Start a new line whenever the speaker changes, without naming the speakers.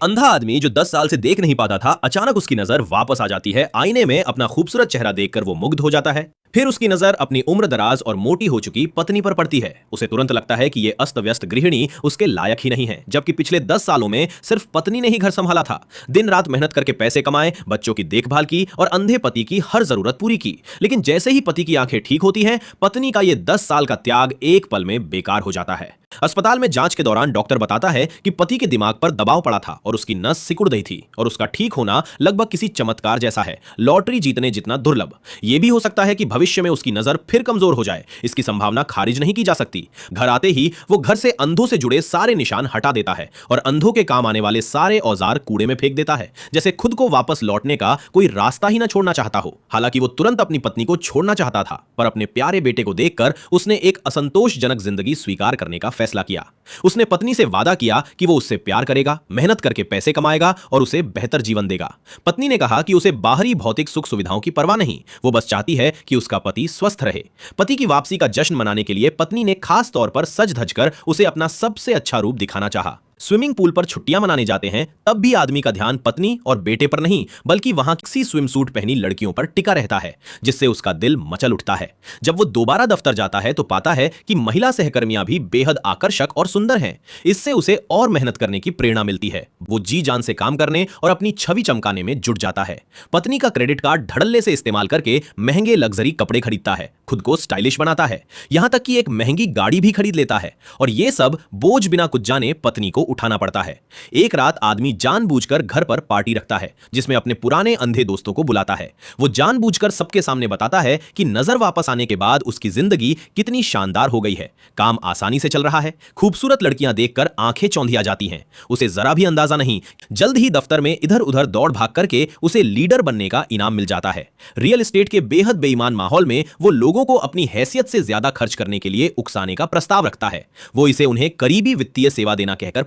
अंधा आदमी जो 10 साल से देख नहीं पाता था, अचानक उसकी नजर वापस आ जाती है। आईने में अपना खूबसूरत चेहरा देखकर वो मुग्ध हो जाता है। फिर उसकी नजर अपनी उम्र दराज और मोटी हो चुकी पत्नी पर पड़ती है। उसे तुरंत लगता है कि ये अस्त व्यस्त गृहिणी उसके लायक ही नहीं है, जबकि पिछले 10 सालों में सिर्फ पत्नी ने ही घर संभाला था। दिन रात मेहनत करके पैसे कमाए, बच्चों की देखभाल की और अंधे पति की हर जरूरत पूरी की। लेकिन जैसे ही पति की आंखें ठीक होती हैं, पत्नी का ये 10 साल का त्याग एक पल में बेकार हो जाता है। अस्पताल में जांच के दौरान डॉक्टर बताता है कि पति के दिमाग पर दबाव पड़ा था और उसकी नस सिकुड़ गई थी और उसका ठीक होना लगभग किसी चमत्कार जैसा है, लॉटरी जीतने जितना दुर्लभ। यह भी हो सकता है कि भविष्य में उसकी नजर फिर कमजोर हो जाए। इसकी संभावना खारिज नहीं की जा सकती। घर आते ही वो घर से अंधों से जुड़े सारे निशान हटा देता है और अंधों के काम आने वाले सारे औजार कूड़े में फेंक देता है, जैसे खुद को वापस लौटने का कोई रास्ता ही ना छोड़ना चाहता हो। हालांकि वो तुरंत अपनी पत्नी को छोड़ना चाहता था, पर अपने प्यारे बेटे को देखकर उसने एक असंतोषजनक जिंदगी स्वीकार करने का फैसला किया। उसने पत्नी से वादा किया कि वो उससे प्यार करेगा, मेहनत करके पैसे कमाएगा और उसे बेहतर जीवन देगा। पत्नी ने कहा कि उसे बाहरी भौतिक सुख सुविधाओं की परवाह नहीं, वो बस चाहती है कि उसका पति स्वस्थ रहे। पति की वापसी का जश्न मनाने के लिए पत्नी ने खास तौर पर सज धज कर उसे अपना सबसे अच्छा रूप दिखाना चाहा। स्विमिंग पूल पर छुट्टियां मनाने जाते हैं, तब भी आदमी का ध्यान पत्नी और बेटे पर नहीं, बल्कि वहां किसी स्विम सूट पहनी लड़कियों पर टिका रहता है, जिससे उसका दिल मचल उठता है। जब वो दोबारा दफ्तर जाता है तो पाता है कि महिला सहकर्मियां भी बेहद आकर्षक और सुंदर हैं। इससे उसे और मेहनत करने की प्रेरणा मिलती है। वो जी जान से काम करने और अपनी छवि चमकाने में जुट जाता है। पत्नी का क्रेडिट कार्ड धड़ल्ले से इस्तेमाल करके महंगे लग्जरी कपड़े खरीदता है, खुद को स्टाइलिश बनाता है, यहां तक कि एक महंगी गाड़ी भी खरीद लेता है। और ये सब बोझ बिना कुछ जाने पत्नी को उठाना पड़ता है। एक रात आदमी जानबूझकर घर पर पार्टी रखता है, जिसमें अपने पुराने अंधे दोस्तों को बुलाता है। वो जानबूझकर सबके सामने बताता है कि नजर वापस आने के बाद उसकी जिंदगी कितनी शानदार हो गई है। काम आसानी से चल रहा है, खूबसूरत लड़कियां देखकर आंखें चौंधिया जाती हैं। उसे जरा भी अंदाजा नहीं, जल्द ही दफ्तर में इधर उधर दौड़ भाग करके उसे लीडर बनने का इनाम मिल जाता है। रियल एस्टेट के बेहद बेईमान माहौल में वो लोगों को अपनी हैसियत से ज्यादा खर्च करने के लिए उकसाने का प्रस्ताव रखता है। वो इसे उन्हें करीबी वित्तीय सेवा देना कहकर